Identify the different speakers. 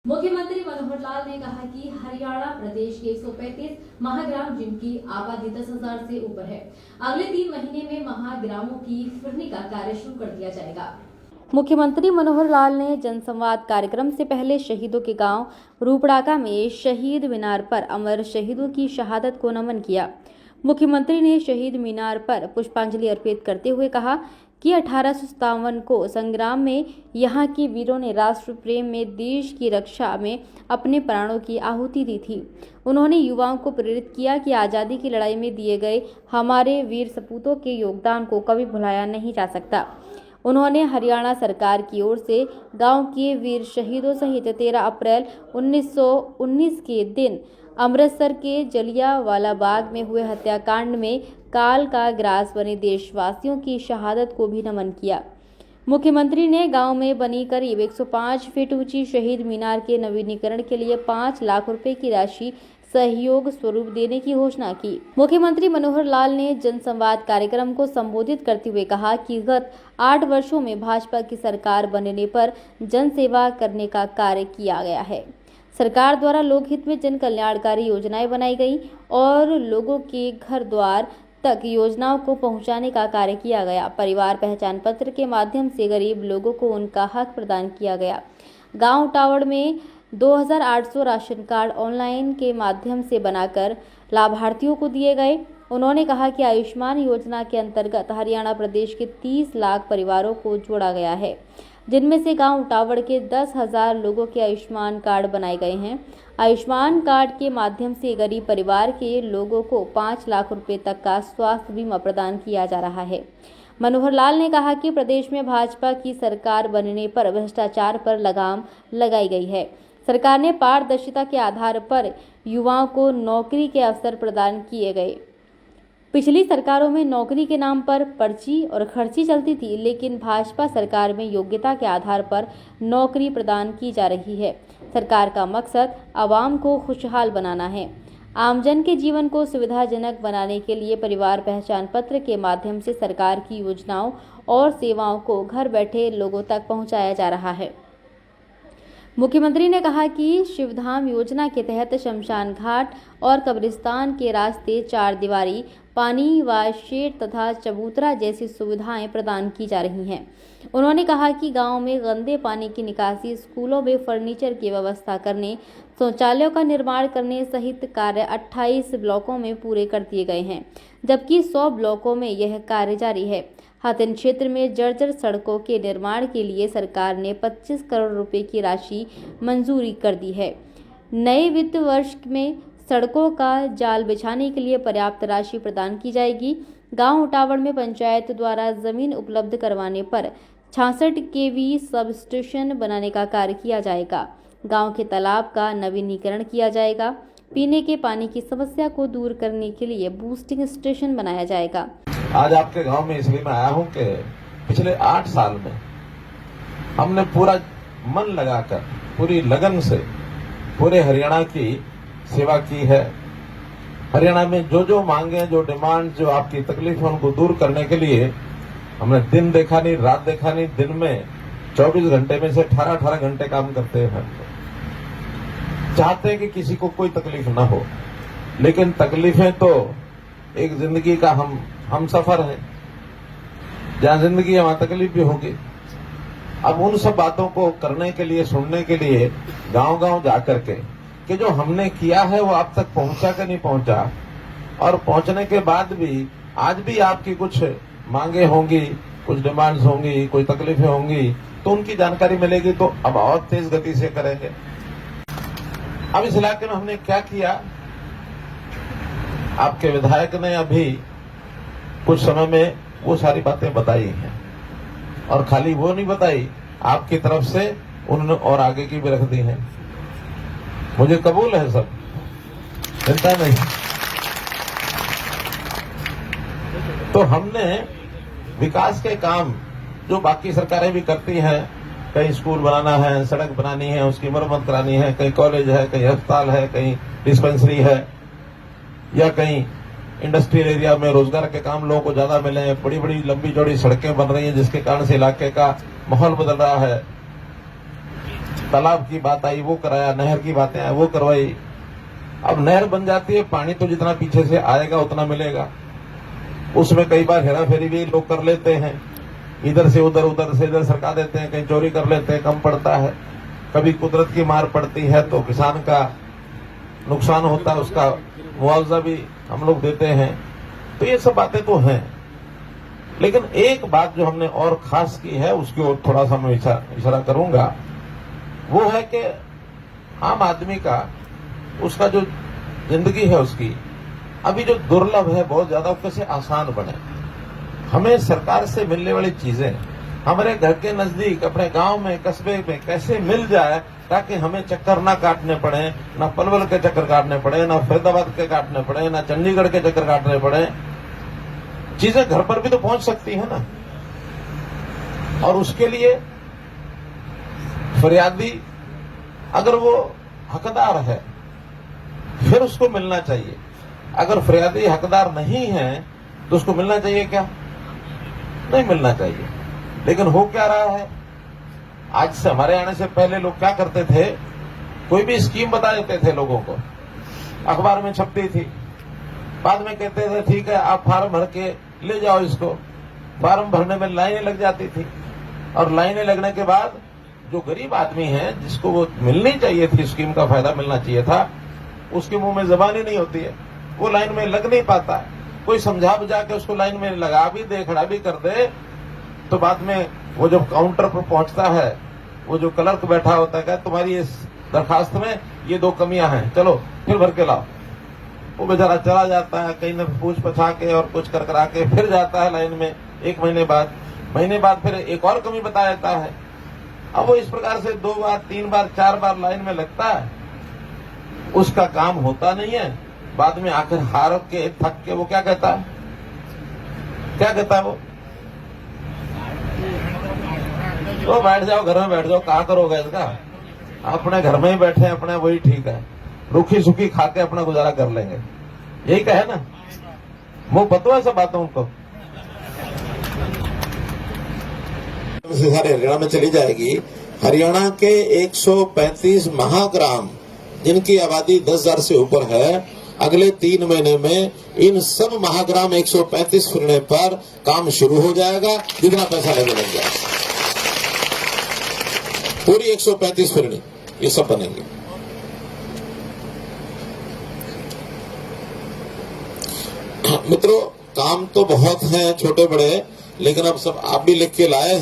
Speaker 1: मुख्यमंत्री मनोहर लाल ने कहा कि हरियाणा प्रदेश के 135 महाग्राम जिनकी आबादी 10,000 से ऊपर है, अगले 3 महीने में महाग्रामों की फिरनी का कार्य शुरू कर दिया जाएगा। मुख्यमंत्री मनोहर लाल ने जनसंवाद कार्यक्रम से पहले शहीदों के गांव रूपड़ाका में शहीद मीनार पर अमर शहीदों की शहादत को नमन किया। मुख्यमंत्री ने शहीद मीनार पर पुष्पांजलि अर्पित करते हुए कहा कि 1857 को संग्राम में यहाँ के वीरों ने राष्ट्र प्रेम में देश की रक्षा में अपने प्राणों की आहुति दी थी। उन्होंने युवाओं को प्रेरित किया कि आज़ादी की लड़ाई में दिए गए हमारे वीर सपूतों के योगदान को कभी भुलाया नहीं जा सकता। उन्होंने हरियाणा सरकार की ओर से गांव के वीर शहीदों सहित 13 अप्रैल 1919 के दिन अमृतसर के जलियांवाला बाग में हुए हत्याकांड में काल का ग्रास बने देशवासियों की शहादत को भी नमन किया। मुख्यमंत्री ने गांव में बनी करीब 105 फीट ऊंची शहीद मीनार के नवीनीकरण के लिए 5 लाख रुपए की राशि सहयोग स्वरूप देने की घोषणा की। मुख्यमंत्री मनोहर लाल ने जनसंवाद कार्यक्रम को संबोधित करते हुए कहा कि गत 8 वर्षों में भाजपा की सरकार बनने पर जनसेवा करने का कार्य किया गया है। सरकार द्वारा लोकहित में जन कल्याणकारी योजनाएं बनाई गई और लोगों के घर द्वार तक योजनाओं को पहुंचाने का कार्य किया गया। परिवार पहचान पत्र के माध्यम से गरीब लोगों को उनका हक प्रदान किया गया। गांव टावड़ में 2800 राशन कार्ड ऑनलाइन के माध्यम से बनाकर लाभार्थियों को दिए गए। उन्होंने कहा कि आयुष्मान योजना के अंतर्गत हरियाणा प्रदेश के 30 लाख परिवारों को जोड़ा गया है, जिनमें से गांव टावड़ के 10,000 लोगों के आयुष्मान कार्ड बनाए गए हैं। आयुष्मान कार्ड के माध्यम से गरीब परिवार के लोगों को 5 लाख रुपए तक का स्वास्थ्य बीमा प्रदान किया जा रहा है। मनोहर लाल ने कहा कि प्रदेश में भाजपा की सरकार बनने पर भ्रष्टाचार पर लगाम लगाई गई है। सरकार ने पारदर्शिता के आधार पर युवाओं को नौकरी के अवसर प्रदान किए गए। पिछली सरकारों में नौकरी के नाम पर पर्ची और खर्ची चलती थी, लेकिन भाजपा सरकार में योग्यता के आधार पर नौकरी प्रदान की जा रही है। सरकार का मकसद आवाम को खुशहाल बनाना है। आमजन के जीवन को सुविधाजनक बनाने के लिए परिवार पहचान पत्र के माध्यम से सरकार की योजनाओं और सेवाओं को घर बैठे लोगों तक पहुंचाया जा रहा है। मुख्यमंत्री ने कहा कि शिवधाम योजना के तहत शमशान घाट और कब्रिस्तान के रास्ते 4 दीवारी, पानी व शेड तथा चबूतरा जैसी सुविधाएं प्रदान की जा रही हैं। उन्होंने कहा कि गांव में गंदे पानी की निकासी, स्कूलों में फर्नीचर की व्यवस्था करने, शौचालयों का निर्माण करने सहित कार्य 28 ब्लॉकों में पूरे कर दिए गए हैं, जबकि 100 ब्लॉकों में यह कार्य जारी है। हातिन क्षेत्र में जर्जर सड़कों के निर्माण के लिए सरकार ने 25 करोड़ रुपए की राशि मंजूरी कर दी है। नए वित्त वर्ष में सड़कों का जाल बिछाने के लिए पर्याप्त राशि प्रदान की जाएगी। गांव टावड़ में पंचायत द्वारा जमीन उपलब्ध करवाने पर 66 केवी सब स्टेशन बनाने का कार्य किया जाएगा। गांव के तालाब का नवीनीकरण किया जाएगा। पीने के पानी की समस्या को दूर करने के लिए बूस्टिंग स्टेशन बनाया जाएगा।
Speaker 2: आज आपके गांव में इसलिए मैं आया हूं कि पिछले 8 साल में हमने पूरा मन लगाकर, पूरी लगन से पूरे हरियाणा की सेवा की है। हरियाणा में जो मांगे, जो डिमांड, जो आपकी तकलीफ है, उनको दूर करने के लिए हमने दिन देखा नहीं, रात देखा नहीं, दिन में 24 घंटे में से 18 घंटे काम करते हैं। चाहते हैं कि किसी को कोई तकलीफ ना हो, लेकिन तकलीफें तो एक जिंदगी का हम सफर है। जहां जिंदगी है वहां तकलीफ भी होगी। अब उन सब बातों को करने के लिए, सुनने के लिए गांव-गांव जाकर के कि जो हमने किया है वो आप तक पहुंचा कि नहीं पहुंचा, और पहुंचने के बाद भी आज भी आपकी कुछ मांगे होंगी, कुछ डिमांड्स होंगी, कोई तकलीफें होंगी, तो उनकी जानकारी मिलेगी। तो अब और तेज गति से करेंगे। अब इस इलाके में हमने क्या किया, आपके विधायक ने अभी कुछ समय में वो सारी बातें बताई हैं, और खाली वो नहीं बताई, आपकी तरफ से उन्होंने और आगे की भी रख दी है। मुझे कबूल है, सब चिंता नहीं। तो हमने विकास के काम जो बाकी सरकारें भी करती हैं, कहीं स्कूल बनाना है, सड़क बनानी है, उसकी मरम्मत करानी है, कहीं कॉलेज है, कहीं अस्पताल है, कहीं डिस्पेंसरी है, या कहीं इंडस्ट्रियल एरिया में रोजगार के काम लोगों को ज्यादा मिले, बड़ी बड़ी लंबी चौड़ी सड़कें बन रही हैं, जिसके कारण से इलाके का माहौल बदल रहा है। तालाब की बात आई वो कराया, नहर की बातें आई वो करवाई। अब नहर बन जाती है, पानी तो जितना पीछे से आएगा उतना मिलेगा। उसमें कई बार हेरा फेरी भी लोग कर लेते हैं, इधर से इधर सरका देते हैं, कहीं चोरी कर लेते हैं, कम पड़ता है। कभी कुदरत की मार पड़ती है तो किसान का नुकसान होता है, उसका मुआवजा भी हम लोग देते हैं। तो ये सब बातें तो हैं, लेकिन एक बात जो हमने और खास की है उसकी ओर थोड़ा सा मैं इशारा करूंगा, वो है कि आम आदमी का उसका जो जिंदगी है उसकी अभी जो दुर्लभ है बहुत ज्यादा, वो कैसे आसान बने। हमें सरकार से मिलने वाली चीजें हमारे घर के नजदीक अपने गांव में कस्बे में कैसे मिल जाए ताकि हमें चक्कर ना काटने पड़े, ना पलवल के चक्कर काटने पड़े, ना फरीदाबाद के काटने पड़े, ना चंडीगढ़ के चक्कर काटने पड़े। चीजें घर पर भी तो पहुंच सकती है ना। और उसके लिए फरियादी अगर वो हकदार है फिर उसको मिलना चाहिए। अगर फरियादी हकदार नहीं है तो उसको मिलना चाहिए क्या? नहीं मिलना चाहिए। लेकिन हो क्या रहा है, आज से हमारे आने से पहले लोग क्या करते थे, कोई भी स्कीम बता देते थे लोगों को, अखबार में छपती थी, बाद में कहते थे ठीक है आप फार्म भर के ले जाओ इसको। फार्म भरने में लाइनें लग जाती थी, और लाइनें लगने के बाद जो गरीब आदमी है जिसको वो मिलनी चाहिए थी, स्कीम का फायदा मिलना चाहिए था, उसके मुंह में जबान ही नहीं होती है, वो लाइन में लग नहीं पाता। कोई समझा बुझा के उसको लाइन में लगा भी दे, खड़ा भी कर दे, तो बाद में वो जब काउंटर पर पहुंचता है, वो जो क्लर्क बैठा होता है, तुम्हारी इस दरखास्त में ये 2 कमियां हैं, चलो फिर भर के लाओ। वो बेचारा चला जाता है, कहीं न पूछ पछा के और कुछ कर करा के फिर जाता है लाइन में। 1 महीने बाद फिर एक और कमी बता देता है। अब वो इस प्रकार से 2 बार 3 बार 4 बार लाइन में लगता है, उसका काम होता नहीं है। बाद में आखिर हार के थक के वो क्या कहता है, वो बैठ जाओ, घर में बैठ जाओ, कहा करोगे इसका, अपने घर में ही बैठे अपने, वही ठीक है, रूखी सूखी खा के अपना गुजारा कर लेंगे, यही कहे ना। वो पता है सब बातों को सारे हरियाणा में चली जाएगी। हरियाणा के 135 महाग्राम जिनकी आबादी 10,000 से ऊपर है, अगले 3 महीने में इन सब महाग्राम 135 फिरने पर काम शुरू हो जाएगा। जितना पैसा लगे लग जाएगा, पूरी 135 फिरनी ये सब बनेंगे। मित्रों, काम तो बहुत हैं छोटे बड़े, लेकिन अब सब आप भी लिख के लाए हैं।